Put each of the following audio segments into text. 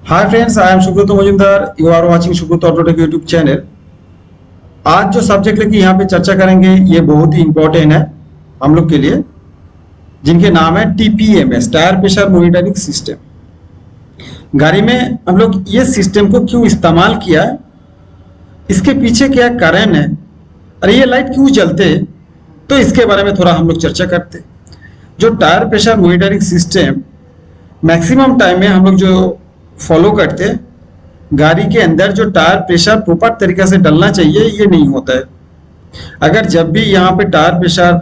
Hi friends, I am Subrata Majumdar. You are watching Subrata Autotech YouTube channel. आज जो subject लेके यहाँ पे चर्चा करेंगे ये बहुत ही इम्पोर्टेंट है हम लोग के लिए, जिनके नाम है TPMS, tyre pressure monitoring system. गाड़ी में हम लोग ये सिस्टम को क्यों इस्तेमाल किया है, इसके पीछे क्या कारण है, और ये लाइट क्यों जलते हैं, तो इसके बारे में थोड़ा हम लोग चर्चा करते हैं। जो tyre pressure monitoring system maximum time में हम लोग जो फॉलो करते हैं, गाड़ी के अंदर जो टायर प्रेशर प्रॉपर तरीके से डलना चाहिए ये नहीं होता है। अगर जब भी यहाँ पे टायर प्रेशर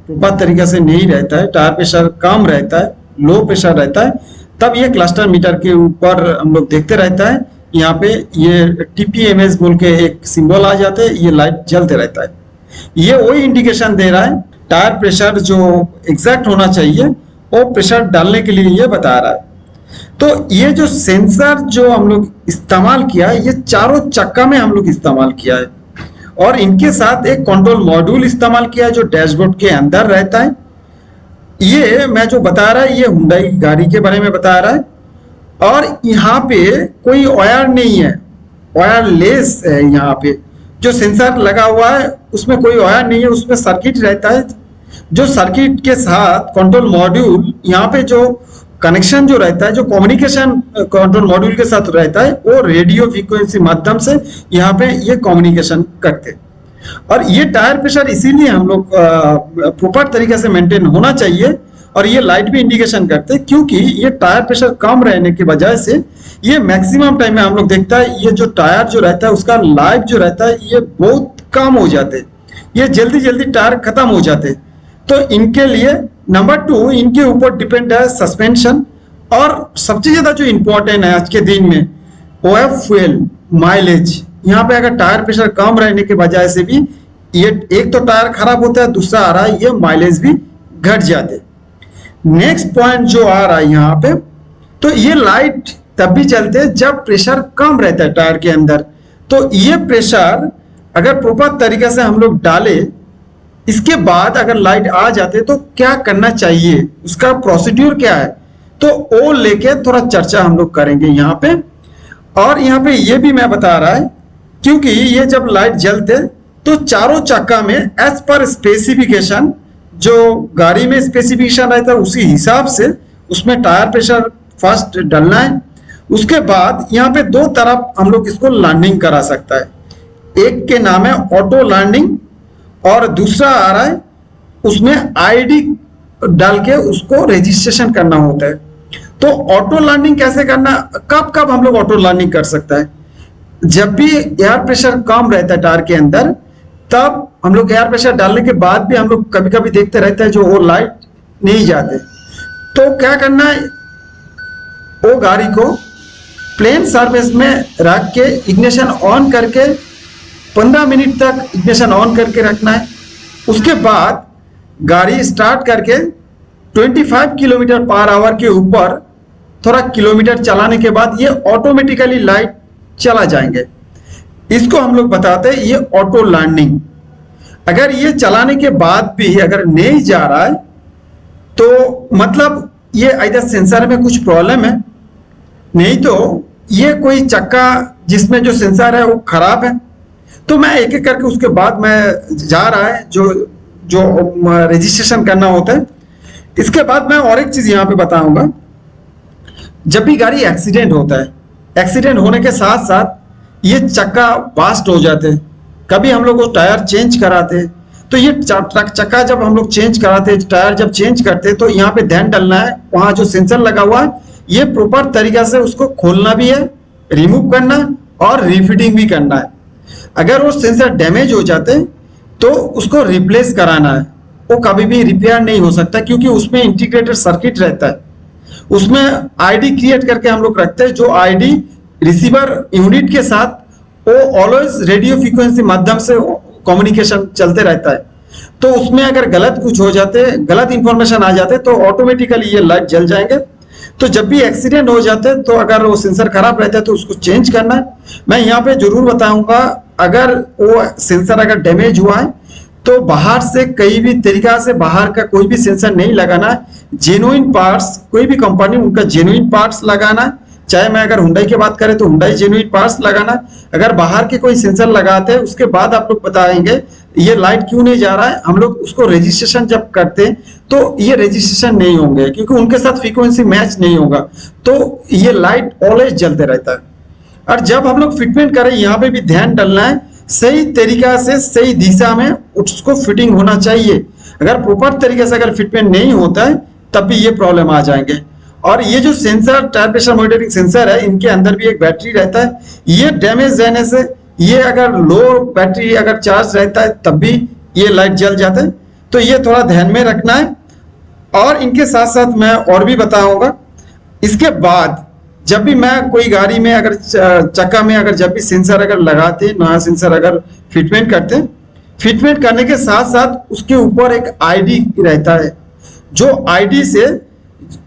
प्रॉपर तरीके से नहीं रहता है, टायर प्रेशर कम रहता है, लो प्रेशर रहता है, तब ये क्लस्टर मीटर के ऊपर हम लोग देखते रहता है, यहाँ पे ये टीपीएमएस बोल के एक सिंबल आ जाते हैं, ये लाइट जलते रहता है। ये वही इंडिकेशन दे रहा है टायर प्रेशर जो एग्जैक्ट होना चाहिए वो प्रेशर डालने के लिए ये बता रहा है। तो ये जो सेंसर जो हम लोग इस्तेमाल किया है, ये चारों चक्का में हम लोग इस्तेमाल किया है, और इनके साथ एक कंट्रोल मॉड्यूल इस्तेमाल किया है जो डैशबोर्ड के अंदर रहता है। ये मैं जो बता रहा है ये हुंडई गाड़ी के बारे में बता रहा है, और यहाँ पे कोई वायर नहीं है, वायरलेस है। यहाँ पे जो सेंसर लगा हुआ है उसमें कोई वायर नहीं है, उसमें सर्किट रहता है। जो सर्किट के साथ कंट्रोल मॉड्यूल यहाँ पे जो कनेक्शन जो रहता है, जो कम्युनिकेशन कंट्रोल मॉड्यूल के साथ रहता है, वो रेडियो फ्रीक्वेंसी माध्यम से यहाँ पे ये कम्युनिकेशन करते हैं। और ये टायर प्रेशर इसीलिए हम लोग प्रॉपर तरीके से मेंटेन होना चाहिए, और ये लाइट भी इंडिकेशन करते हैं, क्योंकि ये टायर प्रेशर कम रहने की वजह से ये मैक्सिमम टाइम में हम लोग देखता है ये जो टायर जो रहता है उसका लाइफ जो रहता है ये बहुत कम हो जाते, ये जल्दी जल्दी टायर खत्म हो जाते। तो इनके लिए नंबर 2 इनके ऊपर डिपेंड है सस्पेंशन, और सबसे ज्यादा जो इम्पोर्टेंट है आज के दिन में वो है फ्यूल माइलेज। यहाँ पे अगर टायर प्रेशर कम रहने की वजह से भी ये एक तो टायर खराब होता है, दूसरा आ रहा है ये माइलेज भी घट जाते। नेक्स्ट पॉइंट जो आ रहा है यहाँ पे, तो ये लाइट तब भी चलते हैं जब प्रेशर कम रहता है टायर के अंदर। तो ये प्रेशर अगर प्रॉपर तरीके से हम लोग डाले, इसके बाद अगर लाइट आ जाते तो क्या करना चाहिए, उसका प्रोसीड्यूर क्या है, तो वो लेके थोड़ा चर्चा हम लोग करेंगे यहाँ पे। और यहाँ पे ये भी मैं बता रहा है, क्योंकि ये जब लाइट जलते तो चारों चक्का में एज पर स्पेसिफिकेशन, जो गाड़ी में स्पेसिफिकेशन रहता है उसी हिसाब से उसमें टायर प्रेशर फर्स्ट डालना है। उसके बाद यहाँ पे 2 तरफ हम लोग इसको लैंडिंग करा सकता है। एक के नाम है ऑटो लैंडिंग, और दूसरा आ रहा है उसमें आईडी डाल के उसको रजिस्ट्रेशन करना होता है। तो ऑटो लैंडिंग कैसे करना, कब कब हम लोग ऑटो लैंडिंग कर सकता है, जब भी एयर प्रेशर कम रहता है टायर के अंदर, तब हम लोग एयर प्रेशर डालने के बाद भी हम लोग कभी कभी देखते रहते हैं जो वो लाइट नहीं जाते। तो क्या करना है, वो गाड़ी को प्लेन सर्विस में रख के इग्निशन ऑन करके 15 मिनट तक इग्निशन ऑन करके रखना है। उसके बाद गाड़ी स्टार्ट करके 25 किलोमीटर पर आवर के ऊपर थोड़ा किलोमीटर चलाने के बाद ये ऑटोमेटिकली लाइट चला जाएंगे। इसको हम लोग बताते हैं ये ऑटो लैंडिंग। अगर ये चलाने के बाद भी अगर नहीं जा रहा है तो मतलब ये इधर सेंसर में कुछ प्रॉब्लम है, नहीं तो ये कोई चक्का जिसमें जो सेंसर है वो खराब है। तो मैं एक एक करके उसके बाद मैं जा रहा है जो जो रजिस्ट्रेशन करना होता है। इसके बाद मैं और एक चीज यहाँ पे बताऊंगा, जब भी गाड़ी एक्सीडेंट होता है, एक्सीडेंट होने के साथ साथ ये चक्का बास्ट हो जाते हैं। कभी हम लोग वो टायर चेंज कराते, तो ये चक्का जब हम लोग चेंज कराते, टायर जब चेंज करते, तो यहाँ पे ध्यान डालना है, वहां जो सेंसर लगा हुआ है ये प्रॉपर तरीका से उसको खोलना भी है, रिमूव करना और रिफिटिंग भी करना है। अगर वो सेंसर डैमेज हो जाते तो उसको रिप्लेस कराना है, वो कभी भी रिपेयर नहीं हो सकता, क्योंकि उसमें इंटीग्रेटेड सर्किट रहता है। उसमें आईडी क्रिएट करके हम लोग रखते हैं, जो आईडी रिसीवर यूनिट के साथ वो ऑलवेज रेडियो फ्रीक्वेंसी माध्यम से कम्युनिकेशन चलते रहता है। तो उसमें अगर गलत कुछ हो जाते, गलत इंफॉर्मेशन आ जाते, तो ऑटोमेटिकली ये लाइट जल जाएंगे। तो जब भी एक्सीडेंट हो जाते हैं, तो अगर वो सेंसर खराब रहता है तो उसको चेंज करना है। मैं यहाँ पे जरूर बताऊंगा, अगर वो सेंसर अगर डैमेज हुआ है तो बाहर से कहीं भी तरीका से बाहर का कोई भी सेंसर नहीं लगाना, जेन्युइन पार्ट्स, कोई भी कंपनी उनका जेन्युइन पार्ट्स लगाना। चाहे मैं अगर हुंडई की बात करें तो हुंडई जेन्युइन पार्ट्स लगाना। अगर बाहर के कोई सेंसर लगाते हैं उसके बाद आप लोग बताएंगे ये लाइट क्यों नहीं जा रहा है, हम लोग उसको रजिस्ट्रेशन जब करते हैं तो ये रजिस्ट्रेशन नहीं होंगे क्योंकि उनके साथ फ्रीक्वेंसी मैच नहीं होगा, तो ये लाइट ऑलवेज जलते रहता है। और जब हम लोग फिटमेंट करें यहाँ पे भी ध्यान डालना है, सही तरीका से सही दिशा में उसको फिटिंग होना चाहिए। अगर प्रॉपर तरीके से अगर फिटमेंट नहीं होता है तब भी ये प्रॉब्लम आ जाएंगे। और ये जो sensor tyre pressure monitoring sensor है, इनके अंदर भी एक बैटरी रहता है, ये डैमेज रहने से ये अगर लो बैटरी अगर चार्ज रहता है तब भी ये लाइट जल जाता है, तो ये थोड़ा ध्यान में रखना है। और इनके साथ साथ मैं और भी बताऊंगा, इसके बाद जब भी मैं कोई गाड़ी में अगर चक्का में अगर जब भी सेंसर अगर लगाते हैं, नया सेंसर अगर फिटमेंट करते हैं, फिटमेंट करने के साथ साथ उसके ऊपर एक आईडी रहता है, जो आईडी से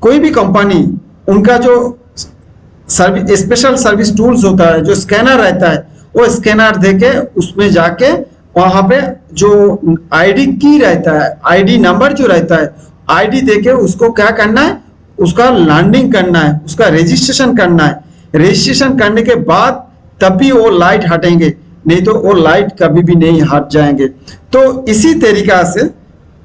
कोई भी कंपनी उनका जो स्पेशल सर्विस टूल्स होता है, जो स्कैनर रहता है, वो स्कैनर देके उसमें जाके वहां पे जो आईडी की रहता है, आईडी नंबर जो रहता है, आईडी देके उसको क्या करना है, उसका लैंडिंग करना है, उसका रजिस्ट्रेशन करना है। रजिस्ट्रेशन करने के बाद तब भी वो लाइट हटेंगे, नहीं तो वो लाइट कभी भी नहीं हट जाएंगे। तो इसी तरीका से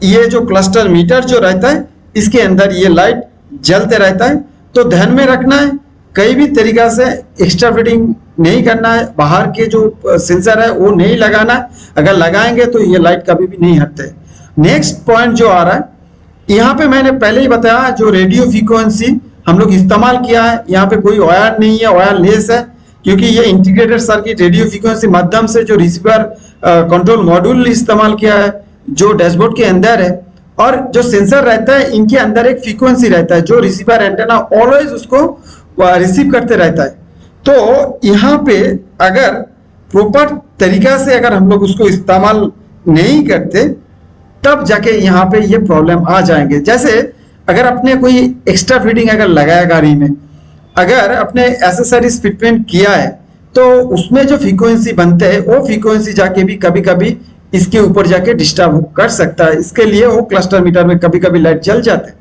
ये जो क्लस्टर मीटर जो रहता है इसके अंदर ये लाइट जलते रहता है। तो ध्यान में रखना है, कई भी तरीका से एक्स्ट्रा फिटिंग नहीं करना है, बाहर के जो सेंसर है वो नहीं लगाना है, अगर लगाएंगे तो ये लाइट कभी भी नहीं हटते। नेक्स्ट पॉइंट जो आ रहा है, यहाँ पे मैंने पहले ही बताया जो रेडियो फ्रीक्वेंसी हम लोग इस्तेमाल किया है, यहाँ पे कोई वायर नहीं है, वायरलेस है, क्योंकि ये इंटीग्रेटेड सर्किट रेडियो फ्रीक्वेंसी माध्यम से जो रिसीवर कंट्रोल मॉड्यूल इस्तेमाल किया है जो डैशबोर्ड के अंदर है। और जो सेंसर रहता है इनके अंदर एक फ्रीक्वेंसी रहता है जो रिसीवर एंटेना ऑलवेज उसको रिसीव करते रहता है। तो यहाँ पे अगर प्रॉपर तरीका से अगर हम लोग उसको इस्तेमाल नहीं करते तब जाके यहाँ पे ये प्रॉब्लम आ जाएंगे। जैसे अगर अपने कोई एक्स्ट्रा फिटिंग अगर लगाया गाड़ी में, अगर अपने एसेसरीज फिटमेंट किया है तो उसमें जो फ्रीक्वेंसी बनते हैं वो फ्रीक्वेंसी जाके भी कभी कभी इसके ऊपर जाके डिस्टर्ब कर सकता है, इसके लिए वो क्लस्टर मीटर में कभी कभी लाइट जल जाते हैं,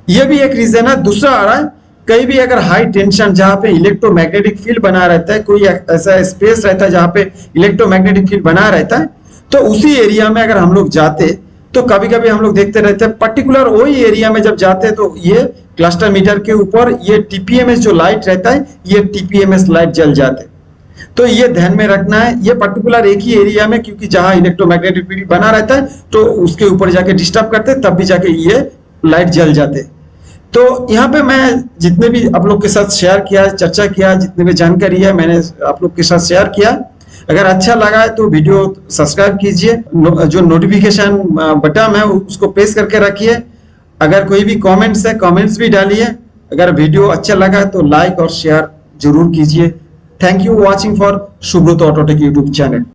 ये भी एक रीजन है। दूसरा आ रहा है, कहीं भी अगर हाई टेंशन जहाँ पे इलेक्ट्रोमैग्नेटिक फील्ड बना रहता है, कोई ऐसा स्पेस रहता है जहाँ पे इलेक्ट्रोमैग्नेटिक फील्ड बना रहता है, तो उसी एरिया में अगर हम लोग जाते तो कभी कभी हम लोग देखते रहते हैं पर्टिकुलर वही एरिया में जब जाते हैं तो ये क्लस्टर मीटर के ऊपर ये टीपीएमएस जो लाइट रहता है ये टीपीएमएस लाइट जल जाते। तो ये ध्यान में रखना है, ये पर्टिकुलर एक ही एरिया में, क्योंकि जहां इलेक्ट्रोमैग्नेटिक फील्ड बना रहता है तो उसके ऊपर जाके डिस्टर्ब करते तब भी जाके ये लाइट जल जाते। तो यहाँ पे मैं जितने भी आप लोग के साथ शेयर किया, चर्चा किया, जितने भी जानकारी है मैंने आप लोग के साथ शेयर किया। अगर अच्छा लगा है तो वीडियो सब्सक्राइब कीजिए, जो नोटिफिकेशन बटन है उसको प्रेस करके रखिए। अगर कोई भी कमेंट्स है कमेंट्स भी डालिए। अगर वीडियो अच्छा लगा है तो लाइक और शेयर जरूर कीजिए। Thank you watching for Subrata Autotech YouTube channel.